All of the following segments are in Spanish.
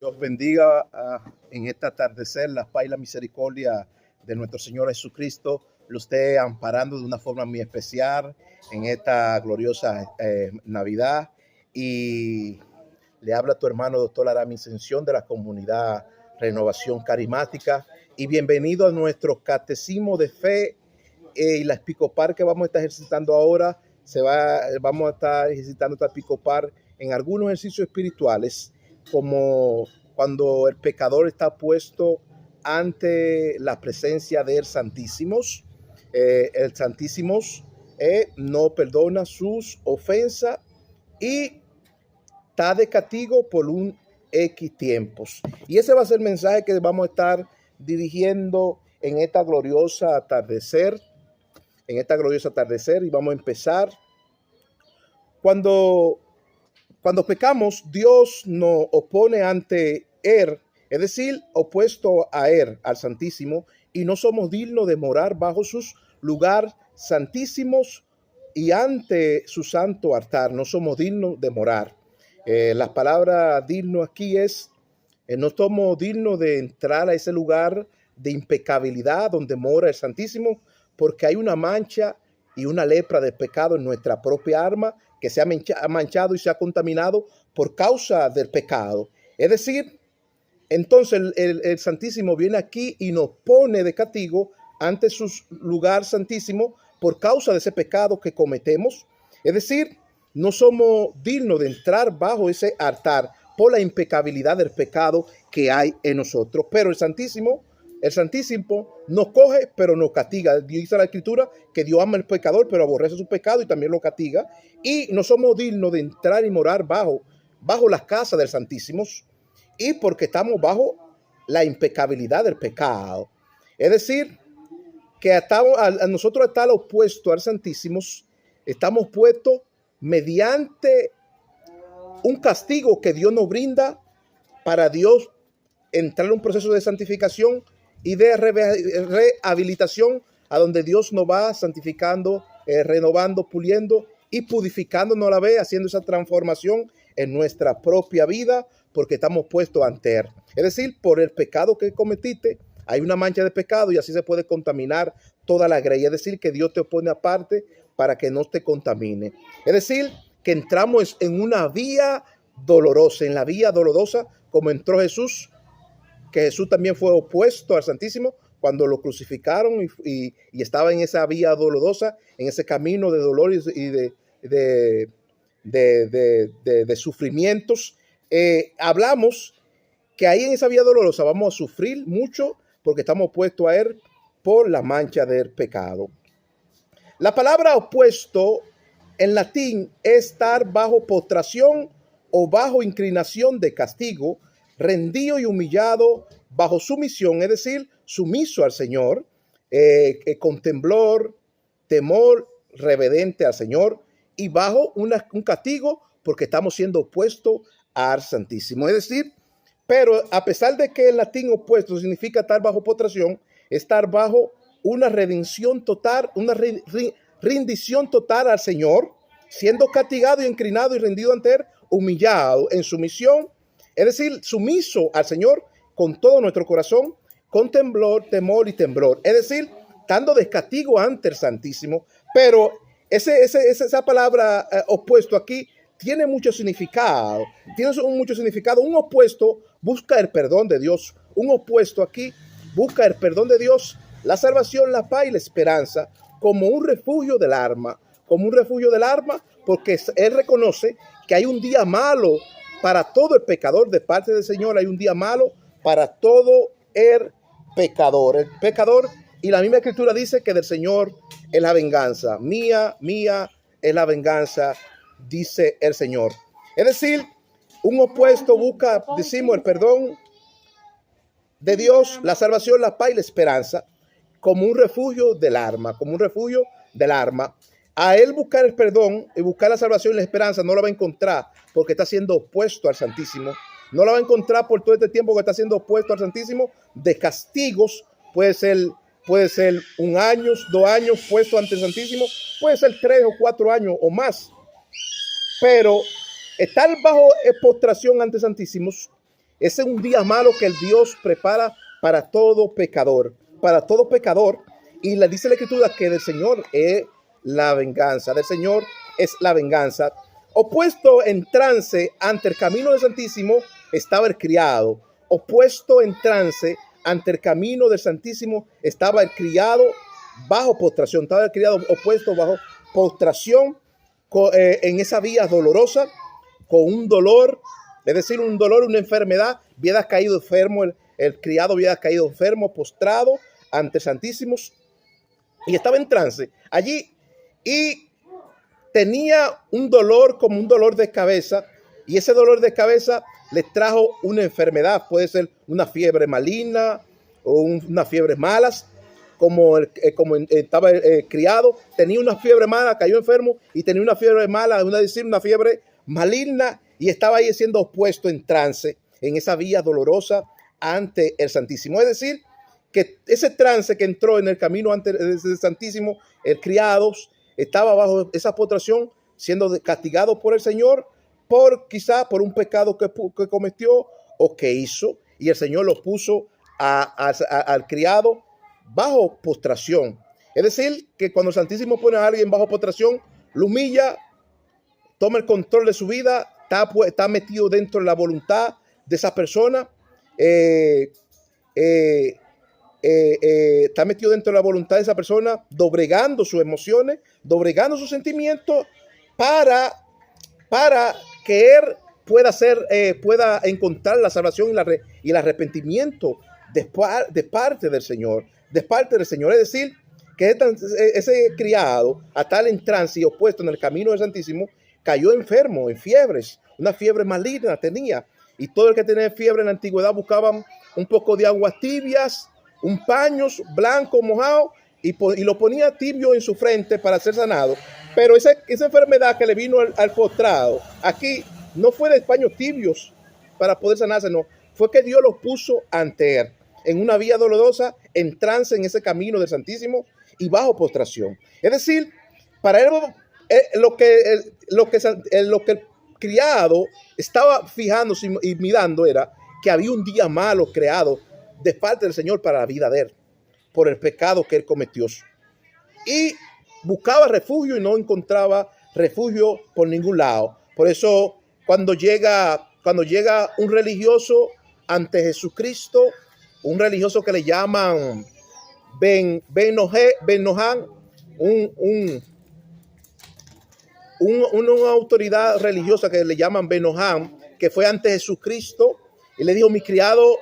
Dios bendiga en esta atardecer la paz y la misericordia de nuestro Señor Jesucristo lo esté amparando de una forma muy especial en esta gloriosa Navidad. Y le habla tu hermano doctor Arami Ascensión de la comunidad Renovación Carismática. Y bienvenido a nuestro catecismo de fe y la Episcopal que vamos a estar ejercitando ahora. Vamos a estar ejercitando esta Episcopal en algunos ejercicios espirituales, como cuando el pecador está puesto ante la presencia del Santísimos. El Santísimos no perdona sus ofensas y está de castigo por un X tiempos. Y ese va a ser el mensaje que vamos a estar dirigiendo en esta gloriosa atardecer. Y vamos a empezar. Cuando pecamos, Dios nos opone ante Él, es decir, opuesto a Él, al Santísimo, y no somos dignos de morar bajo sus lugares santísimos y ante su santo altar. No somos dignos de morar. La palabra digno aquí es, no somos dignos de entrar a ese lugar de impecabilidad donde mora el Santísimo, porque hay una mancha y una lepra de pecado en nuestra propia alma que se ha manchado y se ha contaminado por causa del pecado. Es decir, entonces el Santísimo viene aquí y nos pone de castigo ante su lugar santísimo por causa de ese pecado que cometemos. Es decir, no somos dignos de entrar bajo ese altar por la impecabilidad del pecado que hay en nosotros. Pero el Santísimo nos coge, pero nos castiga. Dice la Escritura que Dios ama al pecador, pero aborrece su pecado y también lo castiga. Y no somos dignos de entrar y morar bajo las casas del Santísimo, y porque estamos bajo la impecabilidad del pecado. Es decir, que a nosotros estar opuesto al Santísimo, estamos puestos mediante un castigo que Dios nos brinda para Dios entrar en un proceso de santificación y de rehabilitación, a donde Dios nos va santificando, renovando, puliendo y purificándonos a la vez, haciendo esa transformación en nuestra propia vida, porque estamos puestos ante Él. Es decir, por el pecado que cometiste, hay una mancha de pecado y así se puede contaminar toda la grey. Es decir, que Dios te pone aparte para que no te contamine. Es decir, que entramos en una vía dolorosa, en la vía dolorosa como entró Jesús, que Jesús también fue opuesto al Santísimo cuando lo crucificaron y estaba en esa vía dolorosa, en ese camino de dolor y de sufrimientos. Hablamos que ahí en esa vía dolorosa vamos a sufrir mucho porque estamos opuestos a Él por la mancha del pecado. La palabra opuesto en latín es estar bajo postración o bajo inclinación de castigo, rendido y humillado bajo sumisión, es decir, sumiso al Señor, con temblor, temor reverente al Señor y bajo un castigo porque estamos siendo opuestos al Santísimo. Es decir, pero a pesar de que el latín opuesto significa estar bajo postración, estar bajo una redención total, una rendición total al Señor, siendo castigado y inclinado y rendido ante Él, humillado en sumisión, es decir, sumiso al Señor con todo nuestro corazón, con temblor, temor y temblor, es decir, estando de castigo ante el Santísimo. Pero esa palabra opuesto aquí tiene mucho significado, Un opuesto busca el perdón de Dios, un opuesto aquí busca el perdón de Dios, la salvación, la paz y la esperanza, como un refugio del alma, porque Él reconoce que hay un día malo para todo el pecador. De parte del Señor hay un día malo para todo el pecador. Y la misma Escritura dice que del Señor es la venganza. Mía es la venganza, dice el Señor. Es decir, un opuesto busca, decimos, el perdón de Dios, la salvación, la paz y la esperanza, como un refugio del alma, A él buscar el perdón y buscar la salvación y la esperanza no la va a encontrar porque está siendo opuesto al Santísimo. No la va a encontrar por todo este tiempo que está siendo opuesto al Santísimo, de castigos. Puede ser 1 año, 2 años puesto ante el Santísimo, puede ser 3 o 4 años o más. Pero estar bajo postración ante Santísimos Ese es un día malo que el Dios prepara para todo pecador, para todo pecador. Y le dice la Escritura que del Señor es la venganza, del Señor es la venganza. Opuesto en trance ante el camino del Santísimo estaba el criado. Opuesto en trance ante el camino del Santísimo estaba el criado bajo postración. Estaba el criado opuesto bajo postración en esa vía dolorosa, con un dolor, es decir, un dolor, una enfermedad. Hubiera caído enfermo, el criado hubiera caído enfermo, postrado ante el Santísimo, y estaba en trance allí, y tenía un dolor como un dolor de cabeza, y ese dolor de cabeza le trajo una enfermedad. Puede ser una fiebre maligna o una fiebre malas, como estaba criado, tenía una fiebre mala, cayó enfermo y tenía una fiebre mala, una fiebre maligna, y estaba ahí siendo opuesto en trance, en esa vía dolorosa ante el Santísimo. Es decir, que ese trance que entró en el camino ante el Santísimo, el criado estaba bajo esa postración, siendo castigado por el Señor, quizá por un pecado que cometió o que hizo, y el Señor lo puso al criado bajo postración. Es decir, que cuando el Santísimo pone a alguien bajo postración, lo humilla, toma el control de su vida, está metido dentro de la voluntad de esa persona, está metido dentro de la voluntad de esa persona, doblegando sus emociones, doblegando sus sentimientos, para que él pueda encontrar la salvación y el arrepentimiento de parte del Señor. De parte del Señor. Es decir, que ese criado, a tal en trance y opuesto en el camino del Santísimo, cayó enfermo, en fiebres, una fiebre maligna tenía. Y todo el que tenía fiebre en la antigüedad buscaban un poco de aguas tibias, un paño blanco mojado, y lo ponía tibio en su frente para ser sanado. Pero esa enfermedad que le vino al postrado, aquí no fue de paños tibios para poder sanarse, no. Fue que Dios lo puso ante él, en una vía dolorosa, en trance en ese camino del Santísimo y bajo postración. Es decir, para él lo que el criado estaba fijándose y mirando era que había un día malo creado de parte del Señor para la vida de él, por el pecado que él cometió. Y buscaba refugio y no encontraba refugio por ningún lado. Por eso cuando llega un religioso ante Jesucristo, un religioso que le llaman Ben Nohan, una autoridad religiosa que le llaman Ben Nohan, que fue ante Jesucristo y le dijo: mi criado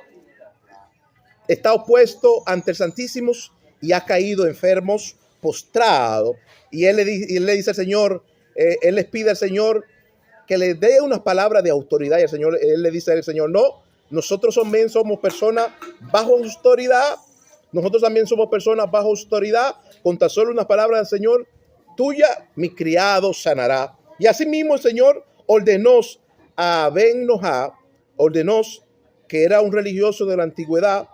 está opuesto ante el Santísimo y ha caído enfermos, postrado. Y él le dice al Señor, él les pide al Señor que le dé unas palabras de autoridad. Y él le dice al Señor: no, nosotros también somos personas bajo autoridad. Nosotros también somos personas bajo autoridad. Con tan solo unas palabras del Señor tuya, mi criado sanará. Y así mismo el Señor ordenó a Ben Noha, ordenó, que era un religioso de la antigüedad,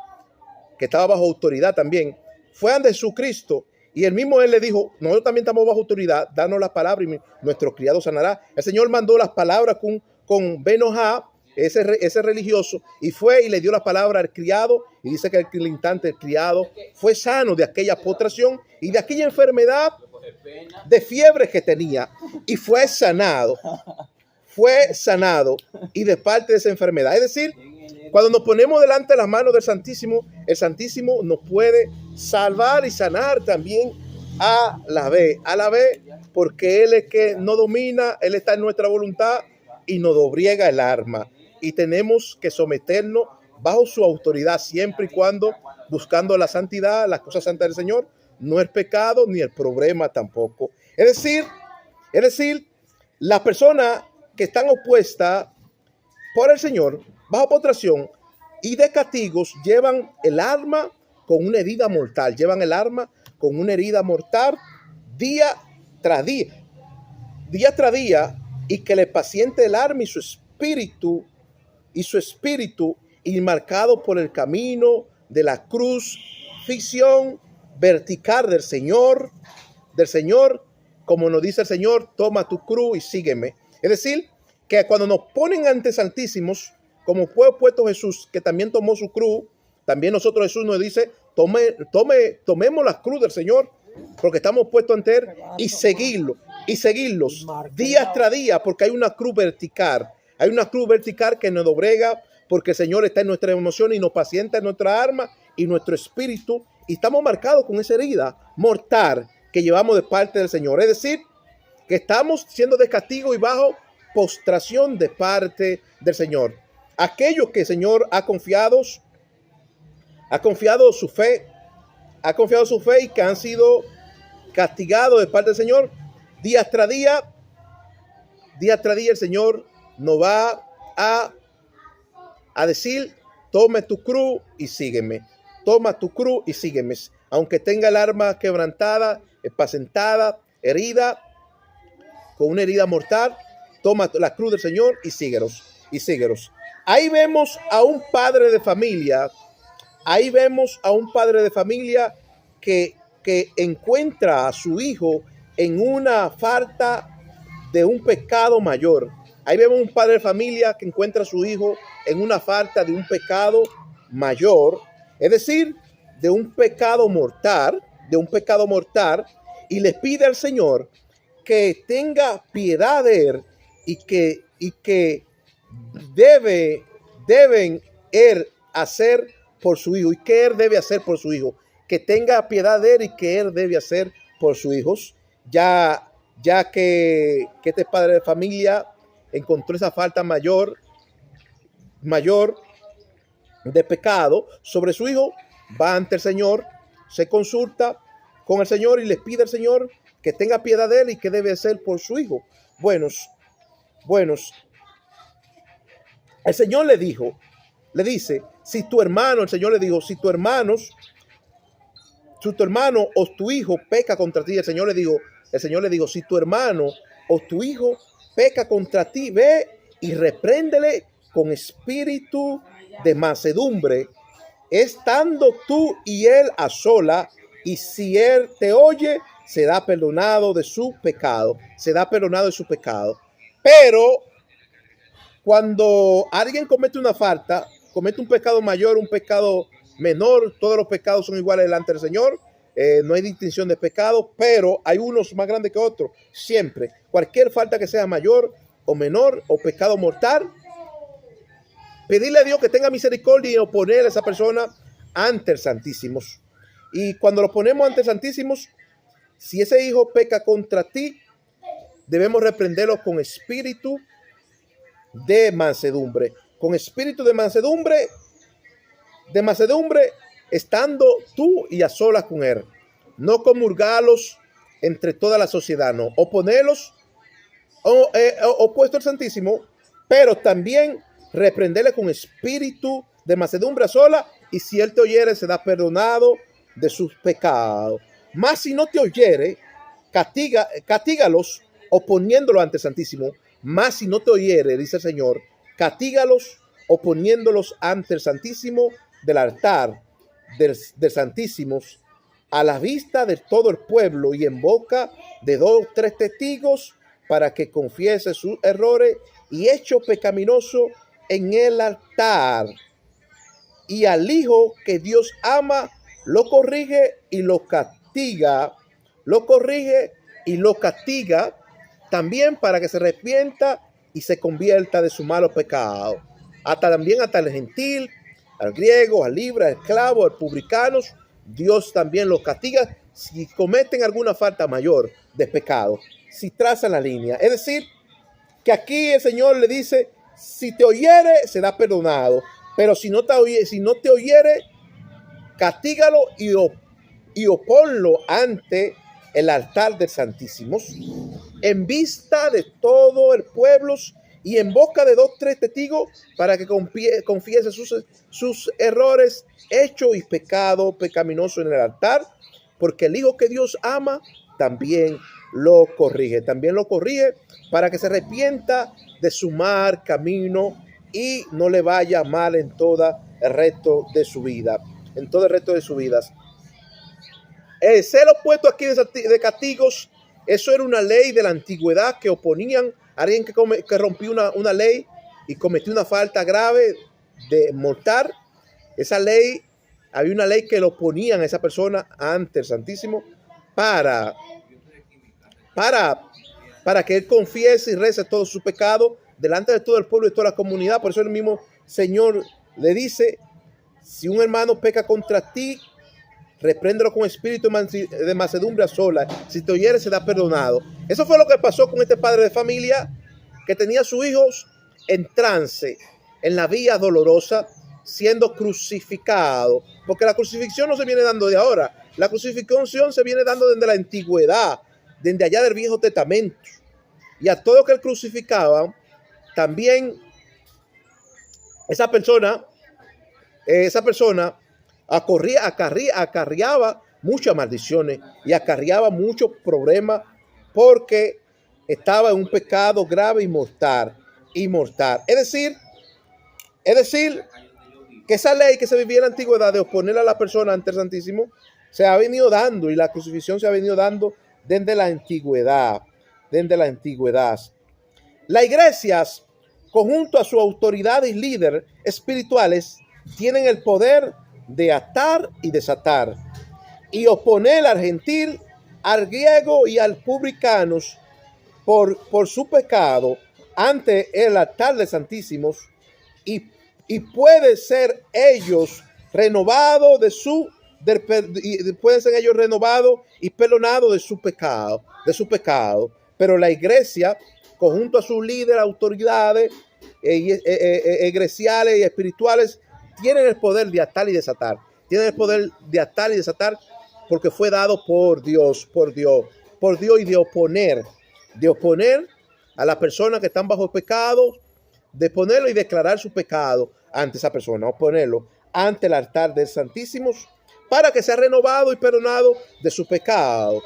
que estaba bajo autoridad también, fue ante Jesucristo, y el mismo él le dijo: nosotros también estamos bajo autoridad, danos las palabras y nuestro criado sanará. El Señor mandó las palabras con Ben Noha, ese religioso, y fue y le dio las palabras al criado, y dice que al instante el criado fue sano de aquella postración y de aquella enfermedad de fiebre que tenía, y fue sanado y de parte de esa enfermedad. Es decir, cuando nos ponemos delante de las manos del Santísimo, el Santísimo nos puede salvar y sanar también a la vez, porque Él es que no domina, Él está en nuestra voluntad y nos doblega el alma, y tenemos que someternos bajo su autoridad, siempre y cuando buscando la santidad, las cosas santas del Señor, no el pecado ni el problema tampoco. Es decir, las personas que están opuestas por el Señor, bajo postración y de castigos, llevan el alma con una herida mortal, día tras día, y que le paciente el alma y su espíritu, y marcado por el camino de la cruz, ficción vertical del Señor, como nos dice el Señor: toma tu cruz y sígueme. Es decir, que cuando nos ponen ante Santísimos, como fue puesto Jesús, que también tomó su cruz, también nosotros Jesús nos dice, tomemos la cruz del Señor, porque estamos puestos ante Él y seguirlos día tras día, porque hay una cruz vertical que nos doblega, porque el Señor está en nuestra emoción y nos pacienta en nuestra alma y nuestro espíritu, y estamos marcados con esa herida mortal que llevamos de parte del Señor. Es decir, que estamos siendo de castigo y bajo postración de parte del Señor. Aquellos que el Señor ha confiado su fe y que han sido castigados de parte del Señor, día tras día el Señor nos va a decir, tome tu cruz y sígueme. Toma tu cruz y sígueme. Aunque tenga el alma quebrantada, espacentada, herida, con una herida mortal, toma la cruz del Señor y síguelos. Ahí vemos a un padre de familia. Que encuentra a su hijo en una falta de un pecado mayor. Ahí vemos un padre de familia que encuentra a su hijo en una falta de un pecado mayor, es decir, de un pecado mortal, y le pide al Señor que tenga piedad de él y que deben él hacer por su hijo, y que él debe hacer por su hijo, que tenga piedad de él y que él debe hacer por sus hijos, ya que este padre de familia encontró esa falta mayor de pecado sobre su hijo, va ante el Señor, se consulta con el Señor y le pide al Señor que tenga piedad de él y que debe hacer por su hijo. Buenos, el Señor le dice, si tu hermano o tu hijo peca contra ti, el Señor le dijo, si tu hermano o tu hijo peca contra ti, ve y repréndele con espíritu de mansedumbre, estando tú y él a sola, y si él te oye, será perdonado de su pecado. Pero cuando alguien comete una falta, comete un pecado mayor, un pecado menor, todos los pecados son iguales delante del Señor. No hay distinción de pecado, pero hay unos más grandes que otros. Siempre, cualquier falta que sea mayor o menor o pecado mortal, pedirle a Dios que tenga misericordia y oponer a esa persona ante el Santísimo. Y cuando lo ponemos ante el Santísimo, si ese hijo peca contra ti, debemos reprenderlo con espíritu de mansedumbre. Con espíritu de mansedumbre, estando tú y a solas con él. No comulgarlos entre toda la sociedad, no. Oponerlos opuesto al Santísimo, pero también reprenderle con espíritu de mansedumbre a sola, y si él te oyere, será perdonado de sus pecados. Mas si no te oyere, castígalos oponiéndolo ante el Santísimo. Mas si no te oyere, dice el Señor, castígalos oponiéndolos ante el Santísimo del altar del Santísimo, a la vista de todo el pueblo y en boca de 2 o 3 testigos, para que confiese sus errores y hecho pecaminoso en el altar. Y al hijo que Dios ama, lo corrige y lo castiga. También para que se arrepienta y se convierta de su malo pecado. Hasta el gentil, al griego, al libre, al esclavo, al publicano, Dios también los castiga si cometen alguna falta mayor de pecado, si trazan la línea. Es decir, que aquí el Señor le dice, si te oyere, será perdonado, pero si no te oyere, castígalo y oponlo ante el altar del Santísimo, en vista de todo el pueblo y en boca de 2 o 3 testigos, para que confiese sus errores, hecho y pecado pecaminoso en el altar, porque el hijo que Dios ama también lo corrige para que se arrepienta de su mal camino y no le vaya mal en todo el resto de su vida. Ser opuesto aquí de castigos, eso era una ley de la antigüedad que oponían a alguien que rompió una ley y cometió una falta grave de mortal, esa ley, había una ley que lo ponían a esa persona ante el Santísimo para que él confiese y rece todo su pecado delante de todo el pueblo y toda la comunidad. Por eso el mismo Señor le dice: si un hermano peca contra ti, repréndelo con espíritu de mansedumbre a solas. Si te oyere, será perdonado. Eso fue lo que pasó con este padre de familia que tenía a sus hijos en trance, en la vía dolorosa, siendo crucificado. Porque la crucifixión no se viene dando de ahora. La crucifixión se viene dando desde la antigüedad, desde allá del Viejo Testamento. Y a todo que él crucificaba, también esa persona acarreaba muchas maldiciones y acarreaba muchos problemas porque estaba en un pecado grave y mortal. Es decir, que esa ley que se vivía en la antigüedad de oponer a la persona ante el Santísimo se ha venido dando, y la crucifixión se ha venido dando desde la antigüedad. Las iglesias, conjunto a su autoridad y líderes espirituales, tienen el poder de atar y desatar y oponer al gentil, al griego y al publicano por su pecado ante el altar de Santísimos, y puede ser ellos renovados y perdonados de su pecado. Pero la iglesia, conjunto a sus líderes, autoridades eclesiales y espirituales, tienen el poder de atar y desatar. Porque fue dado por Dios, y de oponer a las personas que están bajo pecado, de ponerlo y declarar su pecado ante esa persona, o ponerlo ante el altar del Santísimo para que sea renovado y perdonado de su pecado.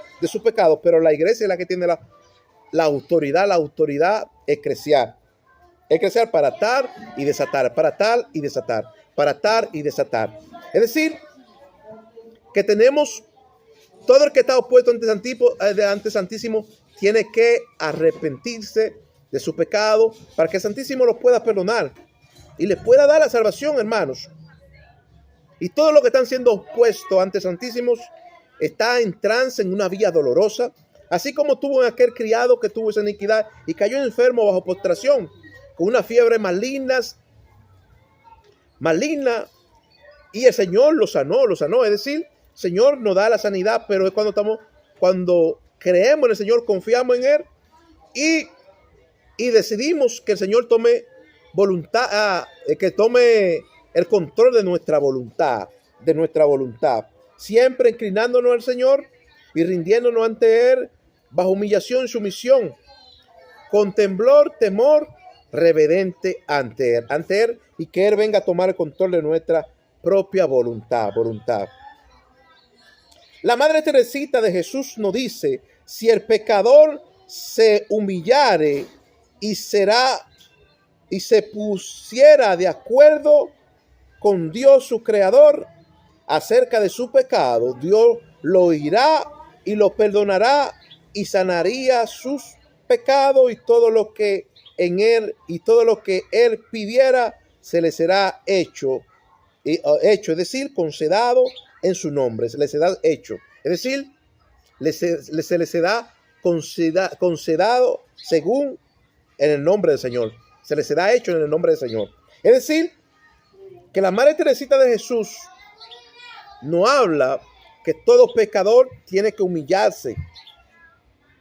Pero la iglesia es la que tiene la autoridad eclesial para atar y desatar, Es decir, que tenemos todo el que está opuesto ante Santísimo tiene que arrepentirse de su pecado para que el Santísimo los pueda perdonar y les pueda dar la salvación, hermanos. Y todos los que están siendo opuestos ante Santísimos está en trance, en una vía dolorosa, así como tuvo en aquel criado que tuvo esa iniquidad y cayó enfermo bajo postración, con una fiebre maligna, y el Señor lo sanó. Es decir, el Señor nos da la sanidad, pero es cuando creemos en el Señor, confiamos en Él y decidimos que el Señor tome el control de nuestra voluntad, siempre inclinándonos al Señor y rindiéndonos ante Él bajo humillación y sumisión, con temblor, temor reverente ante Él, y que Él venga a tomar el control de nuestra propia voluntad. La Madre Teresita de Jesús nos dice: si el pecador se humillare y se pusiera de acuerdo con Dios su Creador acerca de su pecado, Dios lo oirá y lo perdonará y sanaría sus pecados, y todo lo que él pidiera se le será hecho, es decir, concedido en su nombre. Se le será hecho, es decir, se le será concedido según en el nombre del Señor. Se le será hecho en el nombre del Señor. Es decir, que la Madre Teresita de Jesús nos habla que todo pecador tiene que humillarse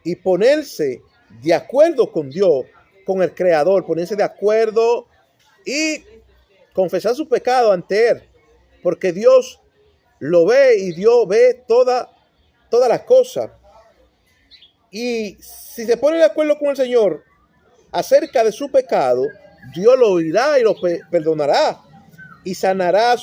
y ponerse de acuerdo con Dios, con el Creador, ponerse de acuerdo y confesar su pecado ante Él, porque Dios lo ve y Dios ve todas las cosas. Y si se pone de acuerdo con el Señor acerca de su pecado, Dios lo oirá y lo perdonará y sanará